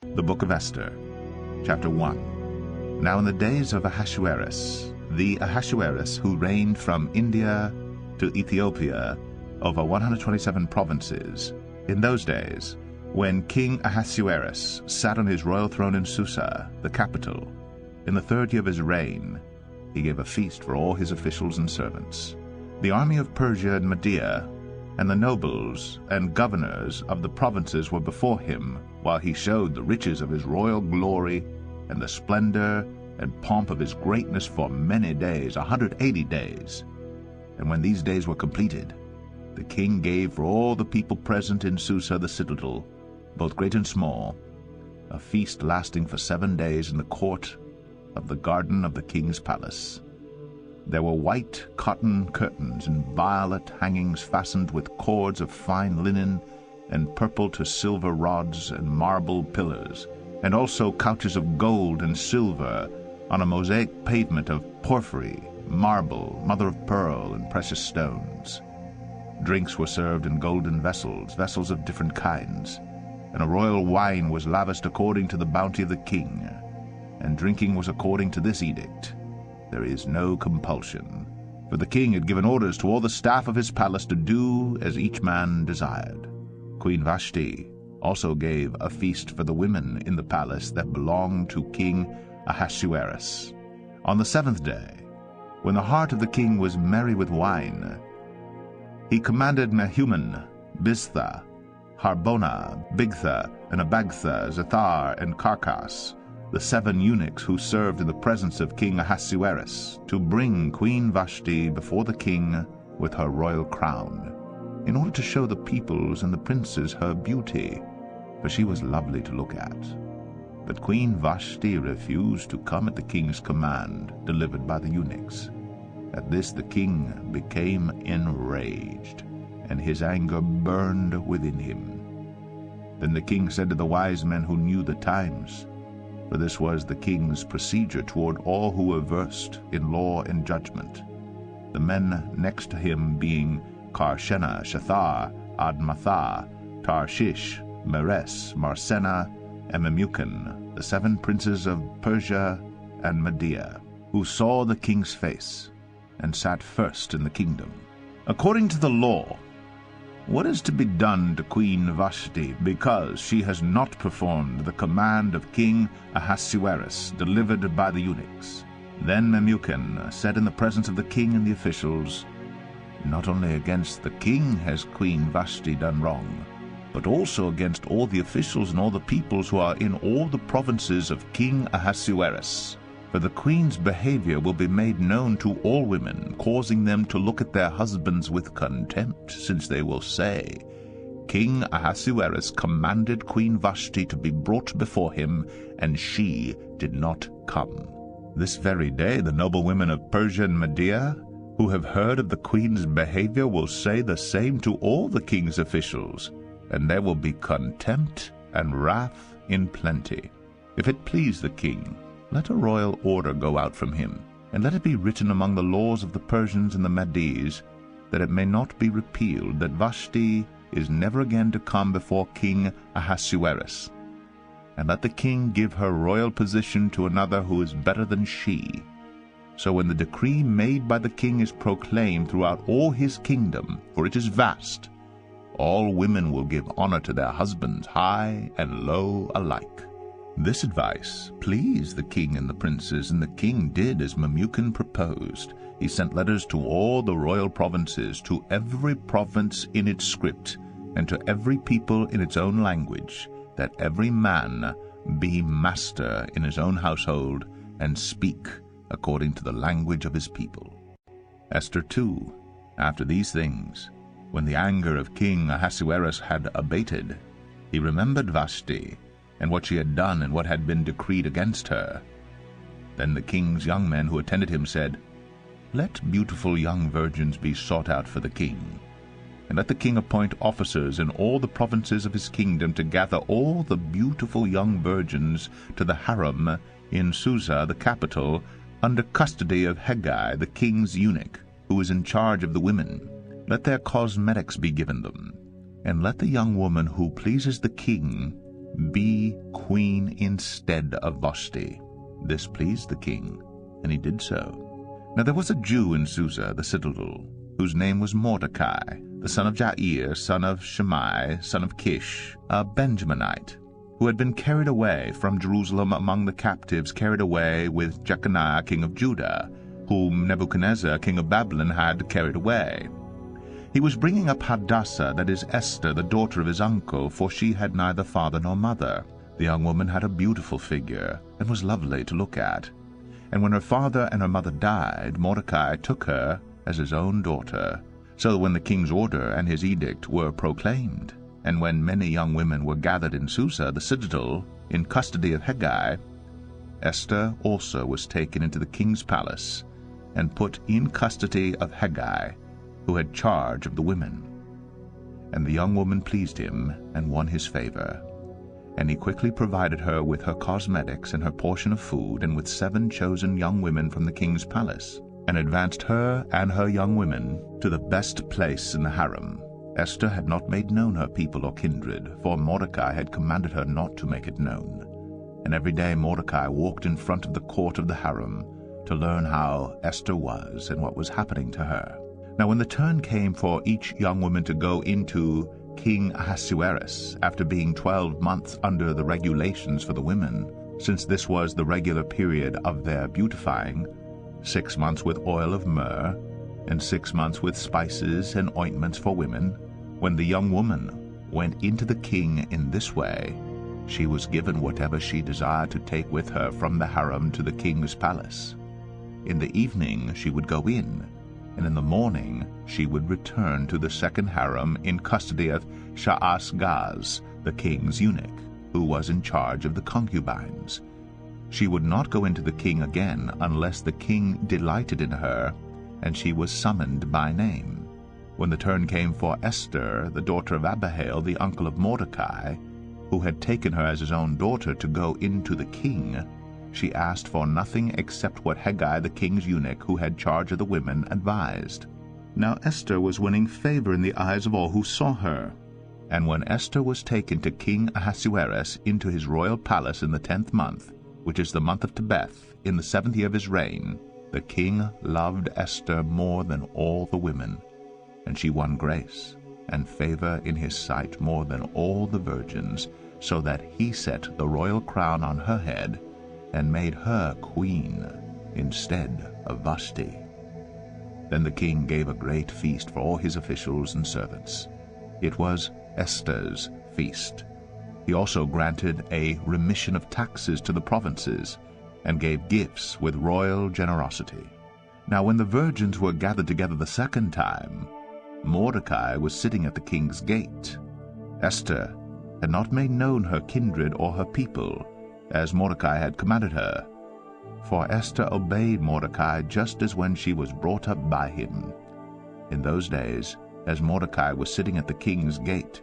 The Book of Esther, chapter 1. Now in the days of Ahasuerus, the Ahasuerus who reigned from India to Ethiopia over 127 provinces, in those days, when King Ahasuerus sat on his royal throne in Susa, the capital, in the 3rd year of his reign, he gave a feast for all his officials and servants. The army of Persia and Media, and the nobles and governors of the provinces were before him, while he showed the riches of his royal glory and the splendor and pomp of his greatness for many days, 180 days. And when these days were completed, the king gave for all the people present in Susa the citadel, both great and small, a feast lasting for 7 days in the court of the garden of the king's palace. There were white cotton curtains and violet hangings fastened with cords of fine linen, and purple to silver rods and marble pillars, and also couches of gold and silver on a mosaic pavement of porphyry, marble, mother of pearl, and precious stones. Drinks were served in golden vessels, vessels of different kinds, and a royal wine was lavished according to the bounty of the king, and drinking was according to this edict: there is no compulsion, for the king had given orders to all the staff of his palace to do as each man desired. Queen Vashti also gave a feast for the women in the palace that belonged to King Ahasuerus. On the 7th day, when the heart of the king was merry with wine, he commanded Mehuman, Biztha, Harbona, Bigtha, and Abagtha, Zethar, and Carcas, the 7 eunuchs who served in the presence of King Ahasuerus, to bring Queen Vashti before the king with her royal crown, in order to show the peoples and the princes her beauty, for she was lovely to look at. But Queen Vashti refused to come at the king's command, delivered by the eunuchs. At this the king became enraged, and his anger burned within him. Then the king said to the wise men who knew the times, for this was the king's procedure toward all who were versed in law and judgment, the men next to him being Karshena, Shethar, Admatha, Tarshish, Meres, Marsena, and Memucan, the 7 princes of Persia and Media, who saw the king's face, and sat first in the kingdom. According to the law, what is to be done to Queen Vashti, because she has not performed the command of King Ahasuerus, delivered by the eunuchs? Then Memucan said in the presence of the king and the officials, not only against the king has Queen Vashti done wrong, but also against all the officials and all the peoples who are in all the provinces of King Ahasuerus. For the queen's behavior will be made known to all women, causing them to look at their husbands with contempt, since they will say, King Ahasuerus commanded Queen Vashti to be brought before him, and she did not come. This very day the noble women of Persia and Media, who have heard of the queen's behavior, will say the same to all the king's officials, and there will be contempt and wrath in plenty. If it please the king, let a royal order go out from him, and let it be written among the laws of the Persians and the Medes, that it may not be repealed, that Vashti is never again to come before King Ahasuerus. And let the king give her royal position to another who is better than she. So when the decree made by the king is proclaimed throughout all his kingdom, for it is vast, all women will give honor to their husbands, high and low alike. This advice pleased the king and the princes, and the king did as Memucan proposed. He sent letters to all the royal provinces, to every province in its script, and to every people in its own language, that every man be master in his own household, and speak according to the language of his people. Esther 2. After these things, when the anger of King Ahasuerus had abated, he remembered Vashti, and what she had done, and what had been decreed against her. Then the king's young men who attended him said, Let beautiful young virgins be sought out for the king, and let the king appoint officers in all the provinces of his kingdom to gather all the beautiful young virgins to the harem in Susa, the capital, under custody of Hegai, the king's eunuch, who is in charge of the women. Let their cosmetics be given them, and let the young woman who pleases the king be queen instead of Vashti. This pleased the king, and he did so. Now there was a Jew in Susa, the citadel, whose name was Mordecai, the son of Jair, son of Shimei, son of Kish, a Benjaminite, who had been carried away from Jerusalem among the captives carried away with Jeconiah king of Judah, whom Nebuchadnezzar king of Babylon had carried away. He was bringing up Hadassah, that is Esther, the daughter of his uncle, for she had neither father nor mother. The young woman had a beautiful figure, and was lovely to look at. And when her father and her mother died, Mordecai took her as his own daughter. So when the king's order and his edict were proclaimed, and when many young women were gathered in Susa, the citadel, in custody of Hegai, Esther also was taken into the king's palace, and put in custody of Hegai, who had charge of the women. And the young woman pleased him, and won his favor. And he quickly provided her with her cosmetics and her portion of food, and with 7 chosen young women from the king's palace, and advanced her and her young women to the best place in the harem. Esther had not made known her people or kindred, for Mordecai had commanded her not to make it known. And every day Mordecai walked in front of the court of the harem to learn how Esther was and what was happening to her. Now when the turn came for each young woman to go into King Ahasuerus, after being 12 months under the regulations for the women, since this was the regular period of their beautifying, 6 months with oil of myrrh, and 6 months with spices and ointments for women, when the young woman went into the king in this way, she was given whatever she desired to take with her from the harem to the king's palace. In the evening she would go in, and in the morning she would return to the second harem in custody of Shaashgaz, the king's eunuch, who was in charge of the concubines. She would not go into the king again unless the king delighted in her, and she was summoned by name. When the turn came for Esther, the daughter of Abihail, the uncle of Mordecai, who had taken her as his own daughter to go into the king, she asked for nothing except what Hegai the king's eunuch, who had charge of the women, advised. Now Esther was winning favor in the eyes of all who saw her. And when Esther was taken to King Ahasuerus into his royal palace in the 10th month, which is the month of Tebeth, in the 7th year of his reign, the king loved Esther more than all the women, and she won grace and favor in his sight more than all the virgins, so that he set the royal crown on her head, and made her queen instead of Vashti. Then the king gave a great feast for all his officials and servants. It was Esther's feast. He also granted a remission of taxes to the provinces, and gave gifts with royal generosity. Now when the virgins were gathered together the second time, Mordecai was sitting at the king's gate. Esther had not made known her kindred or her people, as Mordecai had commanded her. For Esther obeyed Mordecai just as when she was brought up by him. In those days, as Mordecai was sitting at the king's gate,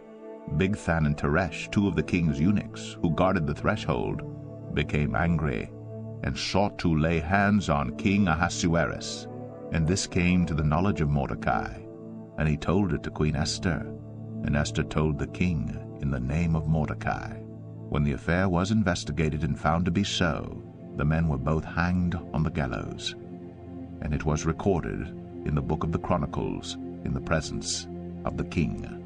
Bigthan and Teresh, 2 of the king's eunuchs, who guarded the threshold, became angry, and sought to lay hands on King Ahasuerus. And this came to the knowledge of Mordecai, and he told it to Queen Esther, and Esther told the king in the name of Mordecai. When the affair was investigated and found to be so, the men were both hanged on the gallows. And it was recorded in the book of the Chronicles in the presence of the king.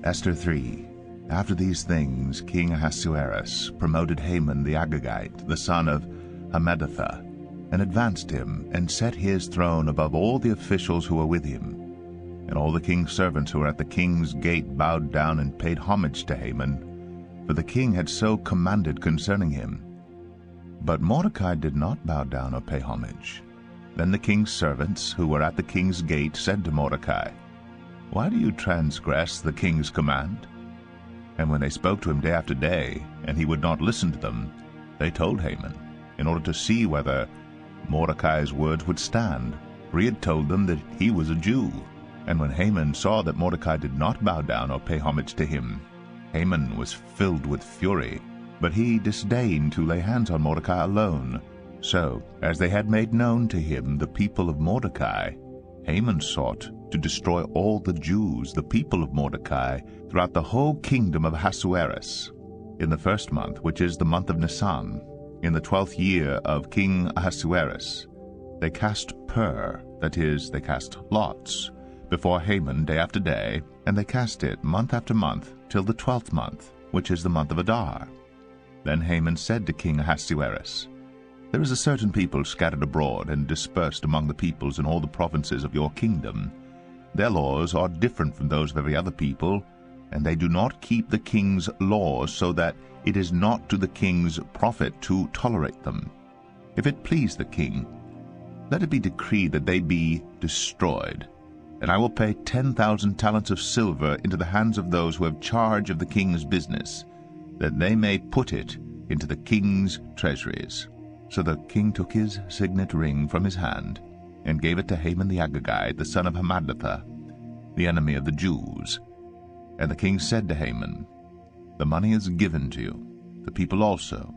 Esther 3. After these things, King Ahasuerus promoted Haman the Agagite, the son of Hammedatha, and advanced him, and set his throne above all the officials who were with him. And all the king's servants who were at the king's gate bowed down and paid homage to Haman, for the king had so commanded concerning him. But Mordecai did not bow down or pay homage. Then the king's servants, who were at the king's gate, said to Mordecai, "Why do you transgress the king's command?" And when they spoke to him day after day, and he would not listen to them, they told Haman, in order to see whether Mordecai's words would stand, for he had told them that he was a Jew. And when Haman saw that Mordecai did not bow down or pay homage to him, Haman was filled with fury, but he disdained to lay hands on Mordecai alone. So, as they had made known to him the people of Mordecai, Haman sought to destroy all the Jews, the people of Mordecai, throughout the whole kingdom of Ahasuerus. In the first month, which is the month of Nisan, in the 12th year of King Ahasuerus, they cast pur, that is, they cast lots, before Haman day after day, and they cast it month after month, till the 12th month, which is the month of Adar. Then Haman said to King Ahasuerus, There is a certain people scattered abroad and dispersed among the peoples in all the provinces of your kingdom. Their laws are different from those of every other people, and they do not keep the king's laws, so that it is not to the king's profit to tolerate them. If it please the king, let it be decreed that they be destroyed, and I will pay 10,000 talents of silver into the hands of those who have charge of the king's business, that they may put it into the king's treasuries. So the king took his signet ring from his hand, and gave it to Haman the Agagite, the son of Hammedatha, the enemy of the Jews. And the king said to Haman, The money is given to you, the people also,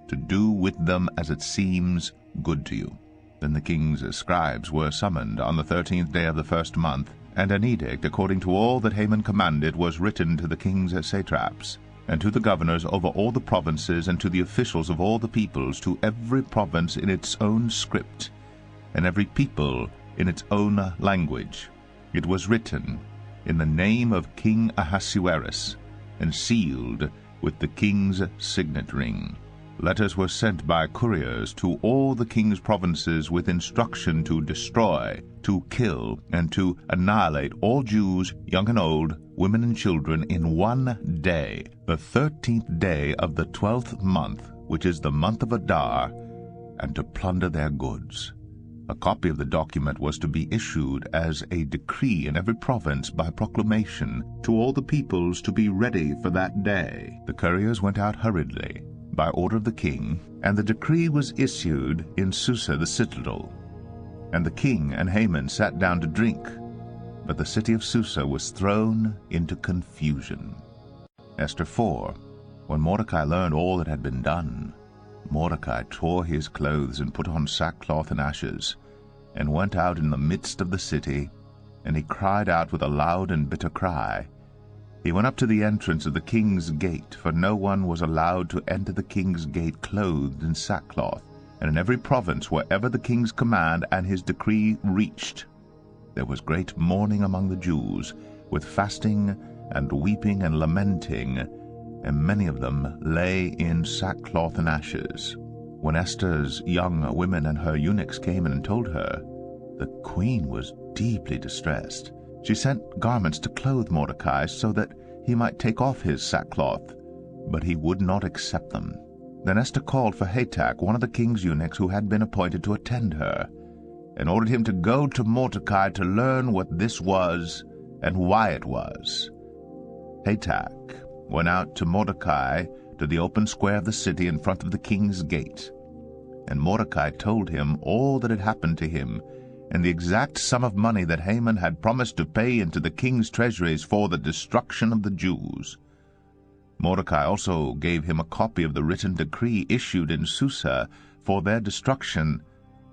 to do with them as it seems good to you. Then the king's scribes were summoned on the 13th day of the first month, and an edict according to all that Haman commanded was written to the king's satraps, and to the governors over all the provinces, and to the officials of all the peoples, to every province in its own script, and every people in its own language. It was written in the name of King Ahasuerus, and sealed with the king's signet ring. Letters were sent by couriers to all the king's provinces with instruction to destroy, to kill, and to annihilate all Jews, young and old, women and children, in one day, the 13th day of the 12th month, which is the month of Adar, and to plunder their goods. A copy of the document was to be issued as a decree in every province by proclamation to all the peoples to be ready for that day. The couriers went out hurriedly, by order of the king, and the decree was issued in Susa the citadel. And the king and Haman sat down to drink, but the city of Susa was thrown into confusion. Esther 4. When Mordecai learned all that had been done, Mordecai tore his clothes and put on sackcloth and ashes, and went out in the midst of the city, and he cried out with a loud and bitter cry. He went up to the entrance of the king's gate, for no one was allowed to enter the king's gate clothed in sackcloth. And in every province, wherever the king's command and his decree reached, there was great mourning among the Jews, with fasting and weeping and lamenting, and many of them lay in sackcloth and ashes. When Esther's young women and her eunuchs came in and told her, the queen was deeply distressed. She sent garments to clothe Mordecai, so that he might take off his sackcloth, but he would not accept them. Then Esther called for Hatach, one of the king's eunuchs who had been appointed to attend her, and ordered him to go to Mordecai to learn what this was and why it was. Hatach went out to Mordecai to the open square of the city in front of the king's gate. And Mordecai told him all that had happened to him, and the exact sum of money that Haman had promised to pay into the king's treasuries for the destruction of the Jews. Mordecai also gave him a copy of the written decree issued in Susa for their destruction,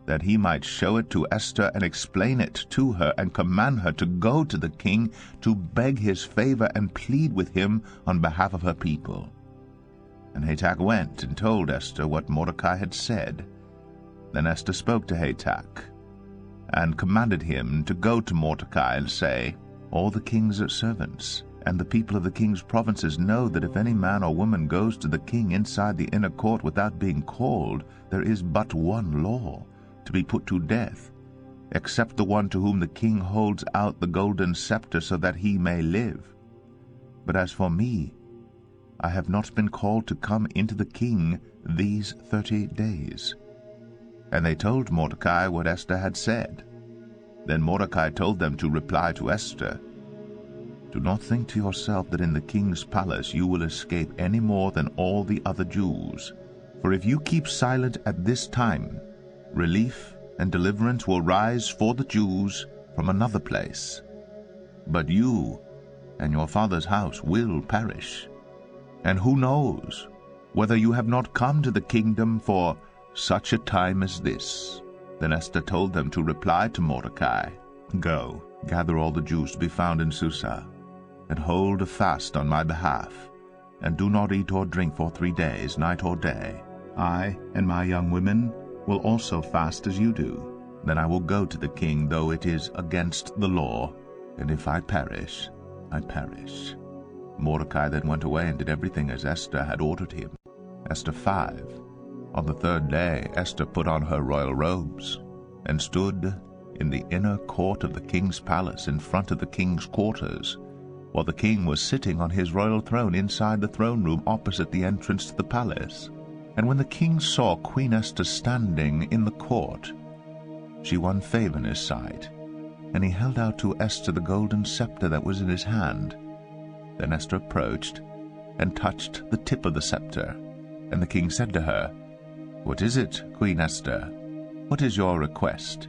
that he might show it to Esther and explain it to her, and command her to go to the king to beg his favor and plead with him on behalf of her people. And Hatach went and told Esther what Mordecai had said. Then Esther spoke to Hatach, and commanded him to go to Mordecai and say, All the king's servants and the people of the king's provinces know that if any man or woman goes to the king inside the inner court without being called, there is but one law, to be put to death, except the one to whom the king holds out the golden scepter so that he may live. But as for me, I have not been called to come into the king these 30 days. And they told Mordecai what Esther had said. Then Mordecai told them to reply to Esther, Do not think to yourself that in the king's palace you will escape any more than all the other Jews. For if you keep silent at this time, relief and deliverance will rise for the Jews from another place. But you and your father's house will perish. And who knows whether you have not come to the kingdom for such a time as this? Then Esther told them to reply to Mordecai, Go, gather all the Jews to be found in Susa, and hold a fast on my behalf, and do not eat or drink for 3 days, night or day. I and my young women will also fast as you do. Then I will go to the king, though it is against the law, and if I perish, I perish." Mordecai then went away and did everything as Esther had ordered him. Esther 5. On the 3rd day Esther put on her royal robes, and stood in the inner court of the king's palace in front of the king's quarters, while the king was sitting on his royal throne inside the throne room opposite the entrance to the palace. And when the king saw Queen Esther standing in the court, she won favor in his sight, and he held out to Esther the golden scepter that was in his hand. Then Esther approached and touched the tip of the scepter, and the king said to her, "What is it, Queen Esther? What is your request?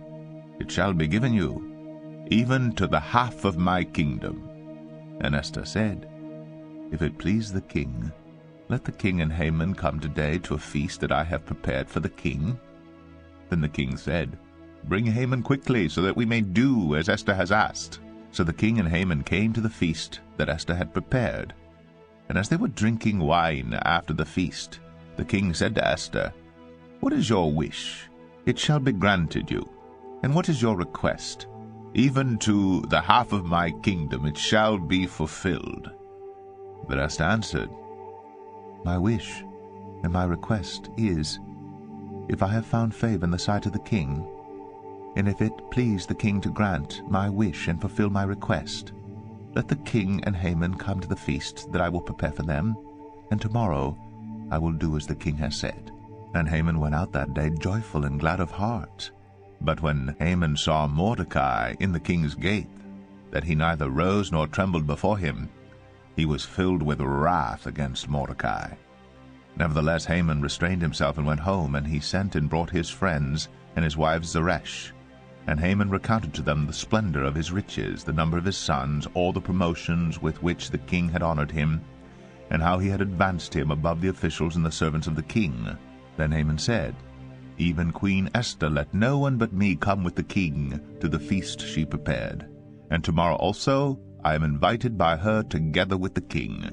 It shall be given you, even to the half of my kingdom." And Esther said, "If it please the king, let the king and Haman come today to a feast that I have prepared for the king." Then the king said, "Bring Haman quickly, so that we may do as Esther has asked." So the king and Haman came to the feast that Esther had prepared. And as they were drinking wine after the feast, the king said to Esther, "What is your wish? It shall be granted you. And what is your request? Even to the half of my kingdom it shall be fulfilled." But Esther answered, "My wish and my request is, if I have found favor in the sight of the king, and if it please the king to grant my wish and fulfill my request, let the king and Haman come to the feast that I will prepare for them, and tomorrow I will do as the king has said." And Haman went out that day joyful and glad of heart. But when Haman saw Mordecai in the king's gate, that he neither rose nor trembled before him, he was filled with wrath against Mordecai. Nevertheless Haman restrained himself and went home, and he sent and brought his friends and his wife Zeresh. And Haman recounted to them the splendor of his riches, the number of his sons, all the promotions with which the king had honored him, and how he had advanced him above the officials and the servants of the king. Then Haman said, "Even Queen Esther let no one but me come with the king to the feast she prepared. And tomorrow also I am invited by her together with the king.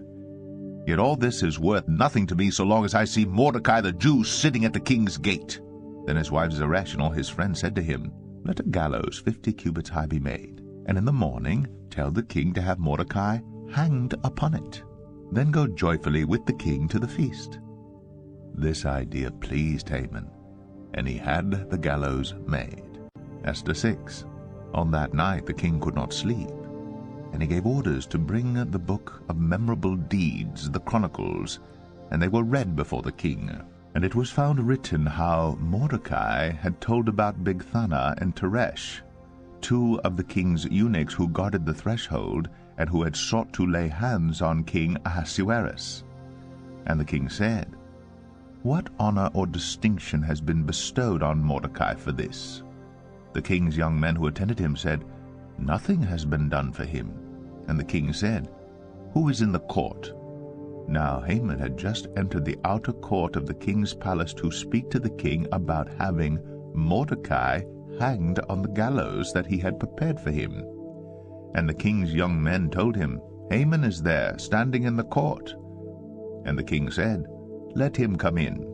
Yet all this is worth nothing to me so long as I see Mordecai the Jew sitting at the king's gate." Then his wife Zeresh and all his friends said to him, "Let a gallows 50 cubits high be made, and in the morning tell the king to have Mordecai hanged upon it. Then go joyfully with the king to the feast." This idea pleased Haman, and he had the gallows made. Esther 6. On that night the king could not sleep, and he gave orders to bring the book of memorable deeds, the Chronicles, and they were read before the king. And it was found written how Mordecai had told about Bigthana and Teresh, 2 of the king's eunuchs who guarded the threshold, and who had sought to lay hands on King Ahasuerus. And the king said, "What honor or distinction has been bestowed on Mordecai for this?" The king's young men who attended him said, "Nothing has been done for him." And the king said, "Who is in the court?" Now Haman had just entered the outer court of the king's palace to speak to the king about having Mordecai hanged on the gallows that he had prepared for him. And the king's young men told him, "Haman is there, standing in the court." And the king said, "Let him come in."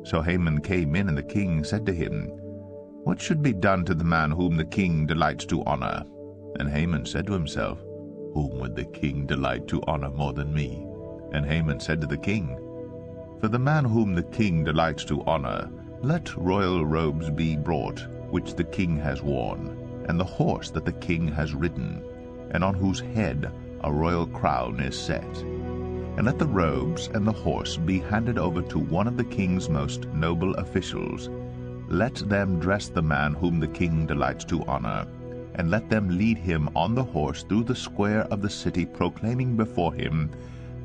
So Haman came in, and the king said to him, "What should be done to the man whom the king delights to honor?" And Haman said to himself, "Whom would the king delight to honor more than me?" And Haman said to the king, "For the man whom the king delights to honor, let royal robes be brought, which the king has worn, and the horse that the king has ridden, and on whose head a royal crown is set. And let the robes and the horse be handed over to one of the king's most noble officials. Let them dress the man whom the king delights to honor, and let them lead him on the horse through the square of the city, proclaiming before him,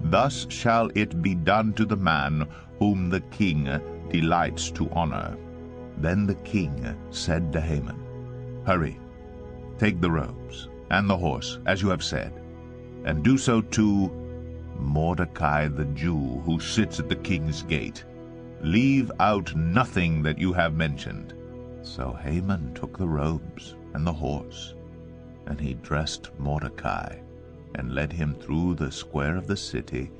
'Thus shall it be done to the man whom the king delights to honor.'" Then the king said to Haman, "Hurry, take the robes and the horse, as you have said, and do so to Mordecai the Jew, who sits at the king's gate. Leave out nothing that you have mentioned." So Haman took the robes and the horse, and he dressed Mordecai, and led him through the square of the city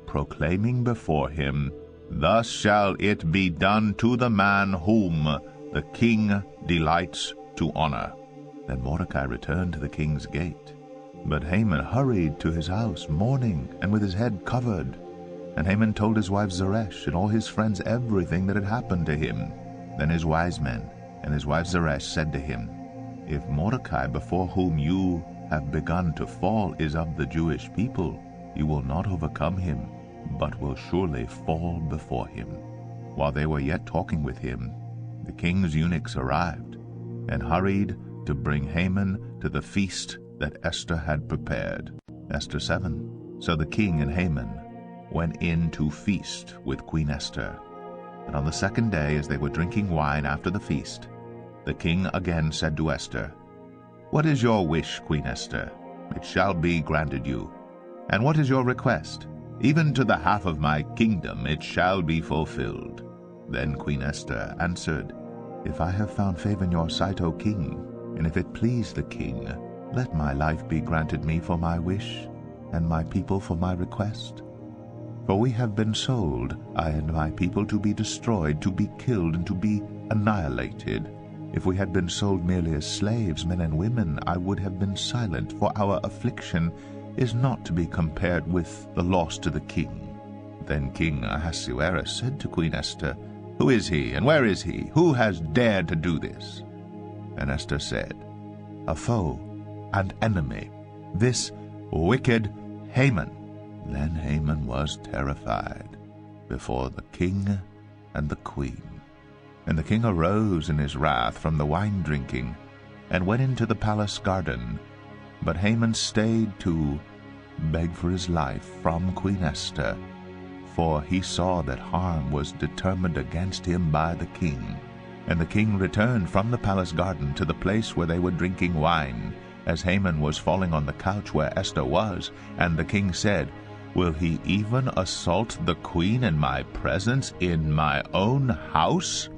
proclaiming before him, "Thus shall it be done to the man whom the king delights to honor." Then Mordecai returned to the king's gate. But Haman hurried to his house, mourning and with his head covered. And Haman told his wife Zeresh and all his friends everything that had happened to him. Then his wise men and his wife Zeresh said to him, "If Mordecai, before whom you have begun to fall, is of the Jewish people, you will not overcome him, but will surely fall before him." While they were yet talking with him, the king's eunuchs arrived, and hurried to bring Haman to the feast that Esther had prepared. Esther 7. So the king and Haman went in to feast with Queen Esther. And on the second day, as they were drinking wine after the feast, the king again said to Esther, "What is your wish, Queen Esther? It shall be granted you. And what is your request? Even to the half of my kingdom it shall be fulfilled." Then Queen Esther answered, "If I have found favor in your sight, O king, and if it please the king, let my life be granted me for my wish, and my people for my request. For we have been sold, I and my people, to be destroyed, to be killed, and to be annihilated. If we had been sold merely as slaves, men and women, I would have been silent, for our affliction is not to be compared with the loss to the king." Then King Ahasuerus said to Queen Esther, "Who is he, and where is he? Who has dared to do this?" And Esther said, "A foe and enemy, this wicked Haman." Then Haman was terrified before the king and the queen. And the king arose in his wrath from the wine drinking, and went into the palace garden. But Haman stayed to beg for his life from Queen Esther, for he saw that harm was determined against him by the king. And the king returned from the palace garden to the place where they were drinking wine, as Haman was falling on the couch where Esther was. And the king said, "Will he even assault the queen in my presence, in my own house?"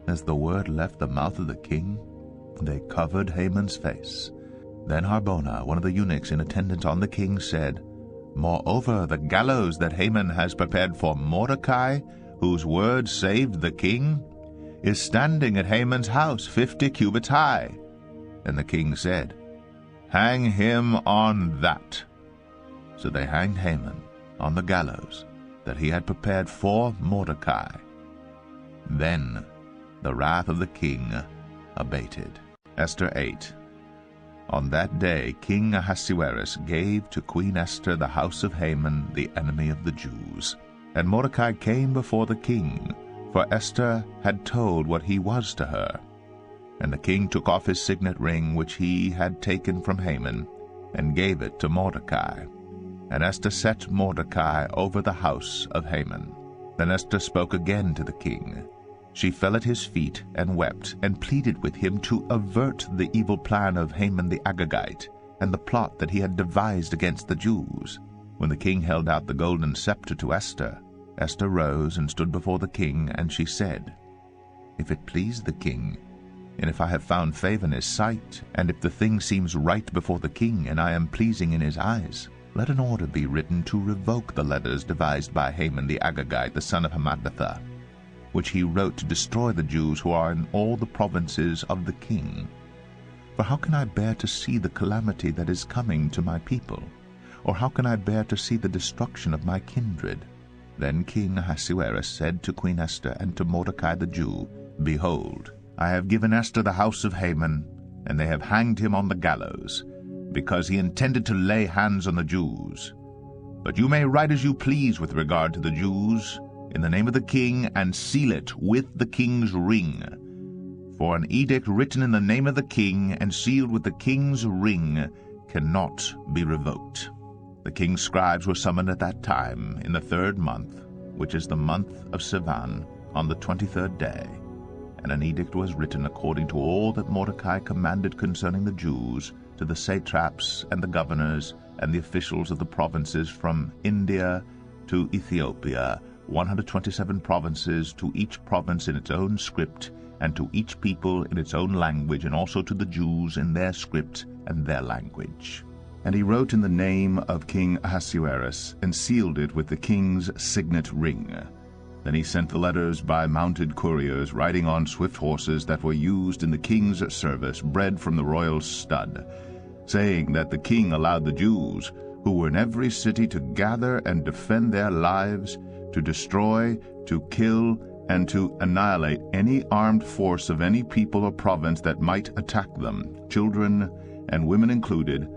As the word left the mouth of the king, they covered Haman's face. Then Harbona, one of the eunuchs in attendance on the king, said, "Moreover, the gallows that Haman has prepared for Mordecai, whose word saved the king, is standing at Haman's house 50 cubits high." And the king said, "Hang him on that." So they hanged Haman on the gallows that he had prepared for Mordecai. Then the wrath of the king abated. Esther 8. On that day King Ahasuerus gave to Queen Esther the house of Haman, the enemy of the Jews. And Mordecai came before the king, for Esther had told what he was to her. And the king took off his signet ring which he had taken from Haman, and gave it to Mordecai. And Esther set Mordecai over the house of Haman. Then Esther spoke again to the king. She fell at his feet and wept, and pleaded with him to avert the evil plan of Haman the Agagite, and the plot that he had devised against the Jews. When the king held out the golden scepter to Esther, Esther rose and stood before the king, and she said, "If it please the king, and if I have found favor in his sight, and if the thing seems right before the king, and I am pleasing in his eyes, let an order be written to revoke the letters devised by Haman the Agagite, the son of Hammedatha, which he wrote to destroy the Jews who are in all the provinces of the king. For how can I bear to see the calamity that is coming to my people? Or how can I bear to see the destruction of my kindred?" Then King Ahasuerus said to Queen Esther and to Mordecai the Jew, "Behold, I have given Esther the house of Haman, and they have hanged him on the gallows, because he intended to lay hands on the Jews. But you may write as you please with regard to the Jews, in the name of the king, and seal it with the king's ring. For an edict written in the name of the king and sealed with the king's ring cannot be revoked." The king's scribes were summoned at that time, in the 3rd month, which is the month of Sivan, on the 23rd day. And an edict was written according to all that Mordecai commanded concerning the Jews, to the satraps and the governors and the officials of the provinces from India to Ethiopia, 127 provinces, to each province in its own script, and to each people in its own language, and also to the Jews in their script and their language. And he wrote in the name of King Ahasuerus, and sealed it with the king's signet ring. Then he sent the letters by mounted couriers, riding on swift horses that were used in the king's service, bred from the royal stud, saying that the king allowed the Jews, who were in every city, to gather and defend their lives, to destroy, to kill, and to annihilate any armed force of any people or province that might attack them, children and women included,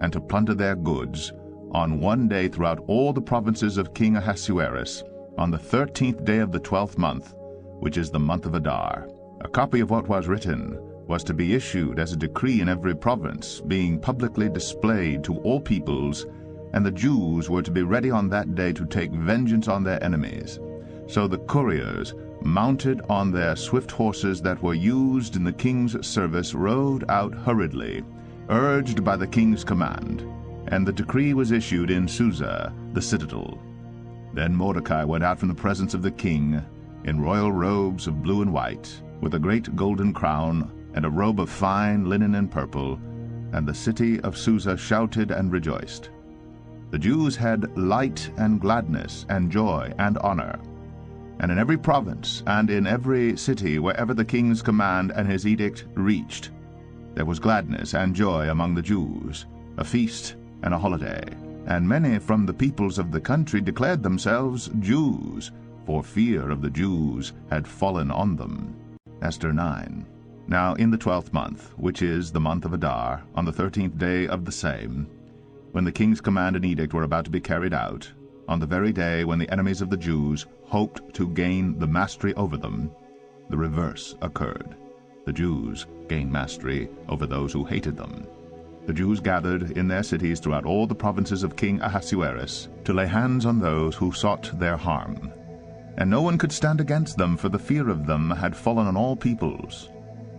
and to plunder their goods, on one day throughout all the provinces of King Ahasuerus, on the 13th day of the 12th month, which is the month of Adar. A copy of what was written was to be issued as a decree in every province, being publicly displayed to all peoples, and the Jews were to be ready on that day to take vengeance on their enemies. So the couriers, mounted on their swift horses that were used in the king's service, rode out hurriedly, urged by the king's command, and the decree was issued in Susa, the citadel. Then Mordecai went out from the presence of the king, in royal robes of blue and white, with a great golden crown, and a robe of fine linen and purple, and the city of Susa shouted and rejoiced. The Jews had light and gladness and joy and honor. And in every province and in every city, wherever the king's command and his edict reached, there was gladness and joy among the Jews, a feast and a holiday. And many from the peoples of the country declared themselves Jews, for fear of the Jews had fallen on them. Esther 9. Now in the 12th month, which is the month of Adar, on the 13th day of the same, when the king's command and edict were about to be carried out, on the very day when the enemies of the Jews hoped to gain the mastery over them, the reverse occurred. The Jews gained mastery over those who hated them. The Jews gathered in their cities throughout all the provinces of King Ahasuerus to lay hands on those who sought their harm. And no one could stand against them, for the fear of them had fallen on all peoples.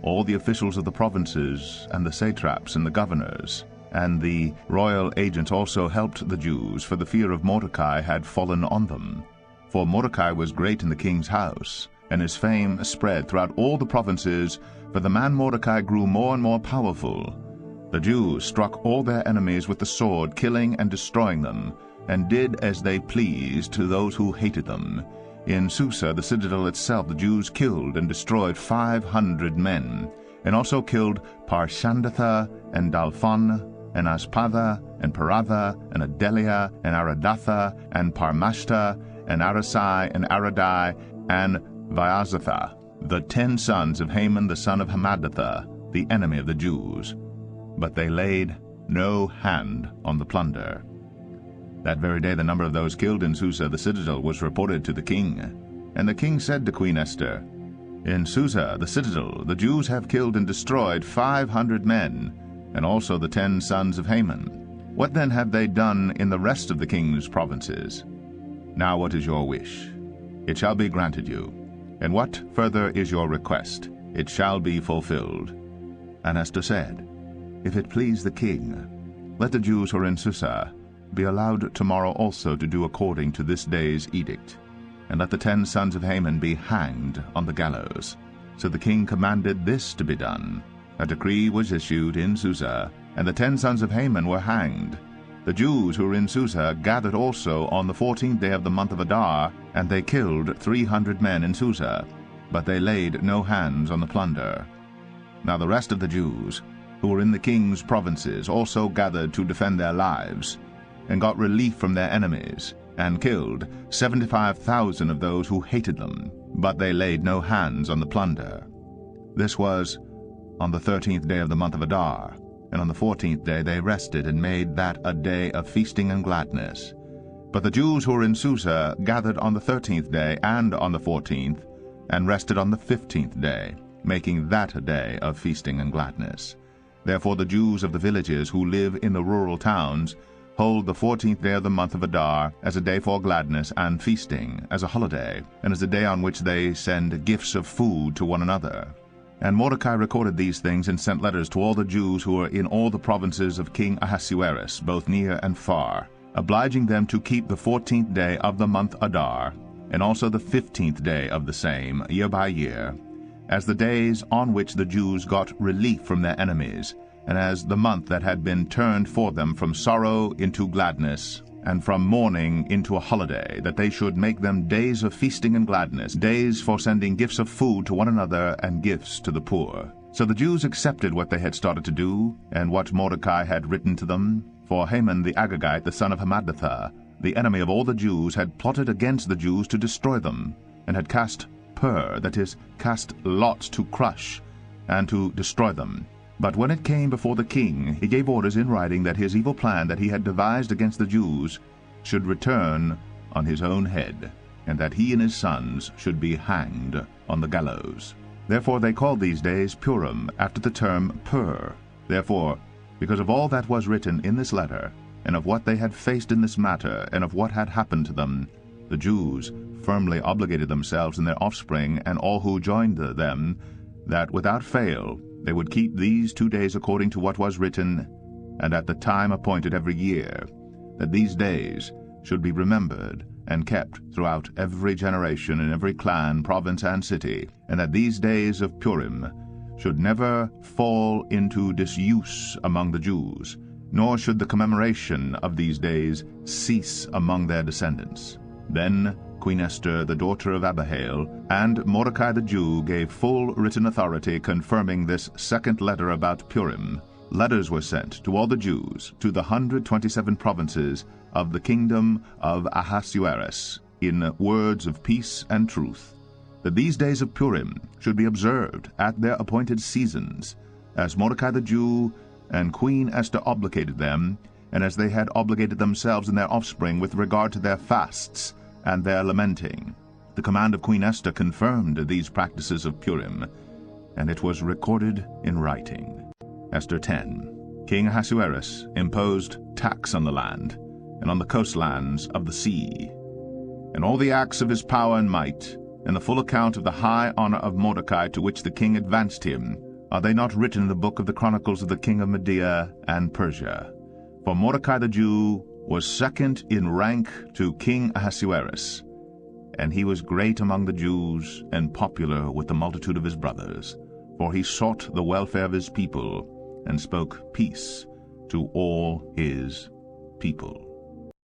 All the officials of the provinces, and the satraps, and the governors, and the royal agents also helped the Jews, for the fear of Mordecai had fallen on them. For Mordecai was great in the king's house, and his fame spread throughout all the provinces, for the man Mordecai grew more and more powerful. The Jews struck all their enemies with the sword, killing and destroying them, and did as they pleased to those who hated them. In Susa, the citadel itself, the Jews killed and destroyed 500 men, and also killed Parshandatha, and Dalphon, and Aspada, and Paratha, and Adelia, and Aradatha, and Parmashta, and Arasai, and Aradai, and Vaazatha, the 10 sons of Haman the son of Hammedatha, the enemy of the Jews. But they laid no hand on the plunder. That very day the number of those killed in Susa the citadel was reported to the king. And the king said to Queen Esther, "In Susa the citadel the Jews have killed and destroyed 500 men, and also the 10 sons of Haman. What then have they done in the rest of the king's provinces? Now what is your wish? It shall be granted you. And what further is your request? It shall be fulfilled." And Esther said, "If it please the king, let the Jews who are in Susa be allowed tomorrow also to do according to this day's edict, and let the 10 sons of Haman be hanged on the gallows." So the king commanded this to be done. A decree was issued in Susa, and the 10 sons of Haman were hanged. The Jews who were in Susa gathered also on the 14th day of the month of Adar, and they killed 300 men in Susa, but they laid no hands on the plunder. Now the rest of the Jews who were in the king's provinces also gathered to defend their lives, and got relief from their enemies, and killed 75,000 of those who hated them, but they laid no hands on the plunder. This was on the 13th day of the month of Adar, and on the 14th day they rested, and made that a day of feasting and gladness. But the Jews who were in Susa gathered on the 13th day and on the 14th, and rested on the 15th day, making that a day of feasting and gladness. Therefore the Jews of the villages who live in the rural towns hold the 14th day of the month of Adar as a day for gladness and feasting, as a holiday, and as a day on which they send gifts of food to one another. And Mordecai recorded these things and sent letters to all the Jews who were in all the provinces of King Ahasuerus, both near and far, obliging them to keep the 14th day of the month Adar, and also the 15th day of the same, year by year, as the days on which the Jews got relief from their enemies, and as the month that had been turned for them from sorrow into gladness, and from mourning into a holiday, that they should make them days of feasting and gladness, days for sending gifts of food to one another and gifts to the poor. So the Jews accepted what they had started to do, and what Mordecai had written to them. For Haman the Agagite, the son of Hammedatha, the enemy of all the Jews, had plotted against the Jews to destroy them, and had cast that is, cast lots to crush and to destroy them. But when it came before the king, he gave orders in writing that his evil plan that he had devised against the Jews should return on his own head, and that he and his sons should be hanged on the gallows. Therefore they called these days Purim, after the term Pur. Therefore, because of all that was written in this letter, and of what they had faced in this matter, and of what had happened to them, the Jews firmly obligated themselves and their offspring, and all who joined them, that without fail they would keep these 2 days according to what was written, and at the time appointed every year, that these days should be remembered and kept throughout every generation in every clan, province, and city, and that these days of Purim should never fall into disuse among the Jews, nor should the commemoration of these days cease among their descendants. Then Queen Esther, the daughter of Abihail, and Mordecai the Jew gave full written authority confirming this second letter about Purim. Letters were sent to all the Jews, to the 127 provinces of the kingdom of Ahasuerus, in words of peace and truth, that these days of Purim should be observed at their appointed seasons, as Mordecai the Jew and Queen Esther obligated them, and as they had obligated themselves and their offspring with regard to their fasts and their lamenting. The command of Queen Esther confirmed these practices of Purim, and it was recorded in writing. Esther 10. King Ahasuerus imposed tax on the land, and on the coastlands of the sea, and all the acts of his power and might, and the full account of the high honor of Mordecai to which the king advanced him, are they not written in the book of the Chronicles of the king of Media and Persia? For Mordecai the Jew was second in rank to King Ahasuerus, and he was great among the Jews and popular with the multitude of his brothers, for he sought the welfare of his people and spoke peace to all his people.